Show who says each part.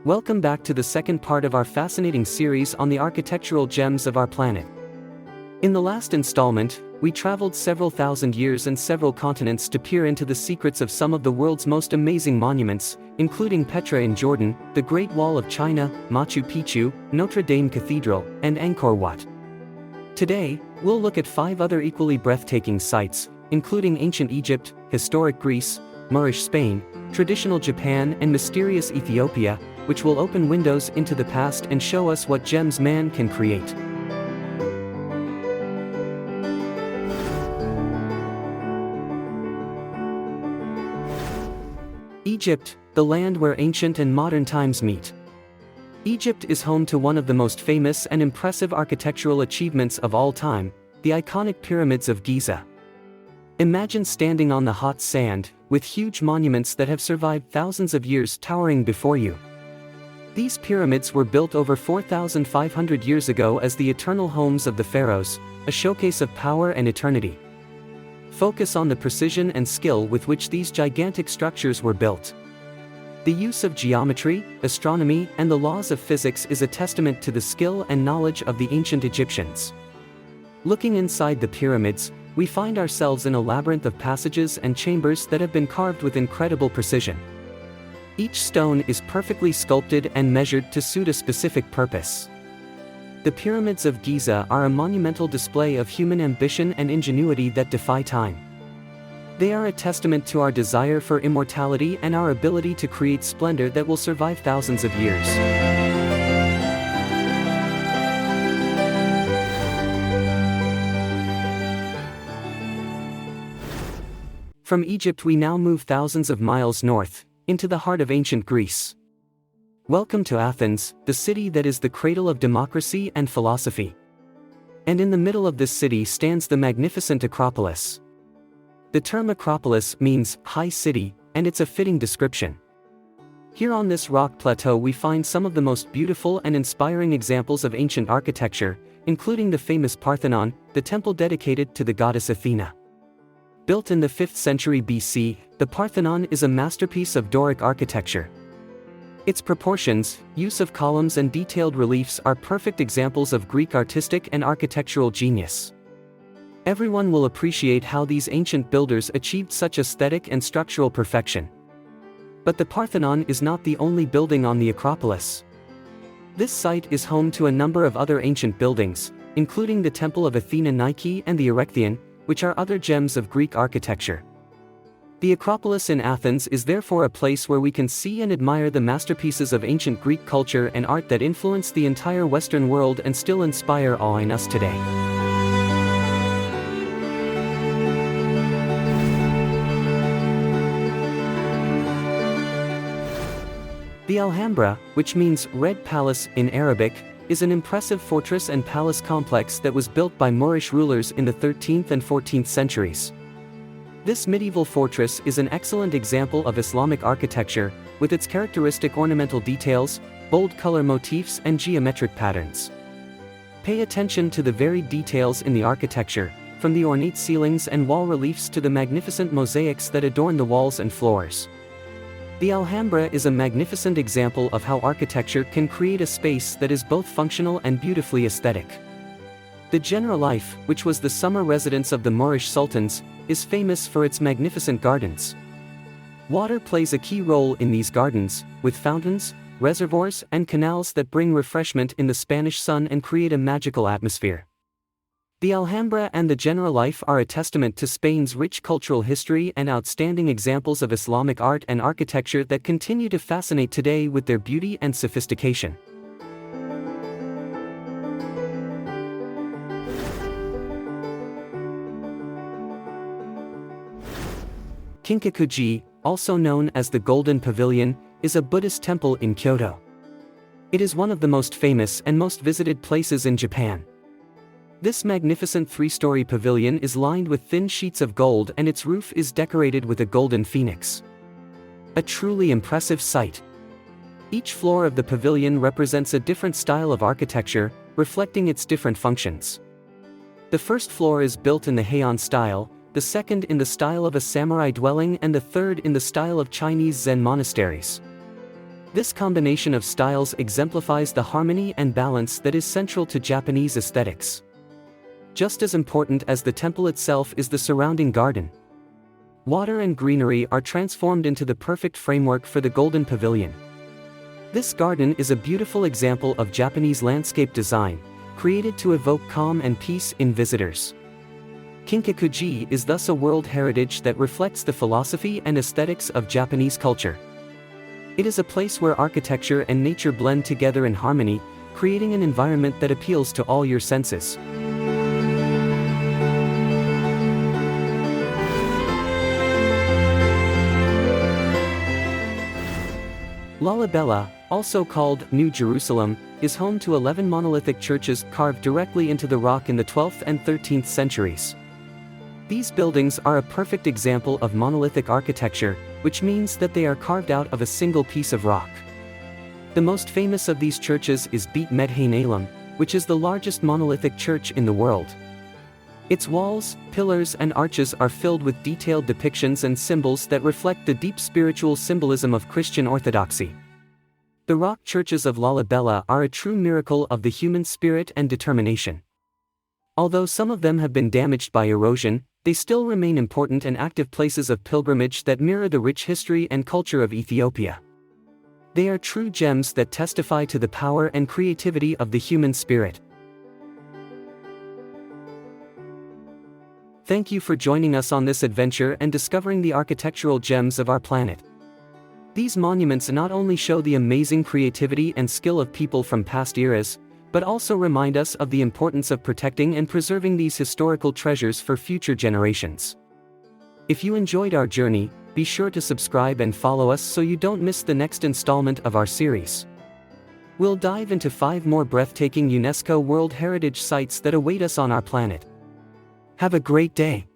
Speaker 1: Welcome back to the second part of our fascinating series on the architectural gems of our planet. In the last installment, we traveled several thousand years and several continents to peer into the secrets of some of the world's most amazing monuments, including Petra in Jordan, the Great Wall of China, Machu Picchu, Notre Dame Cathedral, and Angkor Wat. Today, we'll look at 5 other equally breathtaking sites, including ancient Egypt, historic Greece, Moorish Spain, traditional Japan, and mysterious Ethiopia, which will open windows into the past and show us what gems man can create. Egypt, the land where ancient and modern times meet. Egypt is home to one of the most famous and impressive architectural achievements of all time, the iconic pyramids of Giza. Imagine standing on the hot sand, with huge monuments that have survived thousands of years towering before you. These pyramids were built over 4,500 years ago as the eternal homes of the pharaohs, a showcase of power and eternity. Focus on the precision and skill with which these gigantic structures were built. The use of geometry, astronomy, and the laws of physics is a testament to the skill and knowledge of the ancient Egyptians. Looking inside the pyramids, we find ourselves in a labyrinth of passages and chambers that have been carved with incredible precision. Each stone is perfectly sculpted and measured to suit a specific purpose. The pyramids of Giza are a monumental display of human ambition and ingenuity that defy time. They are a testament to our desire for immortality and our ability to create splendor that will survive thousands of years. From Egypt we now move thousands of miles north, into the heart of ancient Greece. Welcome to Athens, the city that is the cradle of democracy and philosophy. And in the middle of this city stands the magnificent Acropolis. The term Acropolis means high city, and it's a fitting description. Here on this rock plateau we find some of the most beautiful and inspiring examples of ancient architecture, including the famous Parthenon, the temple dedicated to the goddess Athena. Built in the 5th century BC, the Parthenon is a masterpiece of Doric architecture. Its proportions, use of columns and detailed reliefs are perfect examples of Greek artistic and architectural genius. Everyone will appreciate how these ancient builders achieved such aesthetic and structural perfection. But the Parthenon is not the only building on the Acropolis. This site is home to a number of other ancient buildings, including the Temple of Athena Nike and the Erechtheion, which are other gems of Greek architecture. The Acropolis in Athens is therefore a place where we can see and admire the masterpieces of ancient Greek culture and art that influenced the entire Western world and still inspire awe in us today. The Alhambra, which means Red Palace in Arabic, is an impressive fortress and palace complex that was built by Moorish rulers in the 13th and 14th centuries. This medieval fortress is an excellent example of Islamic architecture, with its characteristic ornamental details, bold color motifs and geometric patterns. Pay attention to the varied details in the architecture, from the ornate ceilings and wall reliefs to the magnificent mosaics that adorn the walls and floors. The Alhambra is a magnificent example of how architecture can create a space that is both functional and beautifully aesthetic. The Generalife, which was the summer residence of the Moorish sultans, is famous for its magnificent gardens. Water plays a key role in these gardens, with fountains, reservoirs, and canals that bring refreshment in the Spanish sun and create a magical atmosphere. The Alhambra and the Generalife are a testament to Spain's rich cultural history and outstanding examples of Islamic art and architecture that continue to fascinate today with their beauty and sophistication. Kinkaku-ji, also known as the Golden Pavilion, is a Buddhist temple in Kyoto. It is one of the most famous and most visited places in Japan. This magnificent 3-story pavilion is lined with thin sheets of gold and its roof is decorated with a golden phoenix. A truly impressive sight. Each floor of the pavilion represents a different style of architecture, reflecting its different functions. The first floor is built in the Heian style, the second in the style of a samurai dwelling and the third in the style of Chinese Zen monasteries. This combination of styles exemplifies the harmony and balance that is central to Japanese aesthetics. Just as important as the temple itself is the surrounding garden. Water and greenery are transformed into the perfect framework for the Golden Pavilion. This garden is a beautiful example of Japanese landscape design, created to evoke calm and peace in visitors. Kinkaku-ji is thus a world heritage that reflects the philosophy and aesthetics of Japanese culture. It is a place where architecture and nature blend together in harmony, creating an environment that appeals to all your senses. Lalibela, also called New Jerusalem, is home to 11 monolithic churches carved directly into the rock in the 12th and 13th centuries. These buildings are a perfect example of monolithic architecture, which means that they are carved out of a single piece of rock. The most famous of these churches is Beit Medhain, which is the largest monolithic church in the world. Its walls, pillars and arches are filled with detailed depictions and symbols that reflect the deep spiritual symbolism of Christian orthodoxy. The rock churches of Lalibela are a true miracle of the human spirit and determination. Although some of them have been damaged by erosion, they still remain important and active places of pilgrimage that mirror the rich history and culture of Ethiopia. They are true gems that testify to the power and creativity of the human spirit. Thank you for joining us on this adventure and discovering the architectural gems of our planet. These monuments not only show the amazing creativity and skill of people from past eras, but also remind us of the importance of protecting and preserving these historical treasures for future generations. If you enjoyed our journey, be sure to subscribe and follow us so you don't miss the next installment of our series. We'll dive into 5 more breathtaking UNESCO World Heritage Sites that await us on our planet. Have a great day.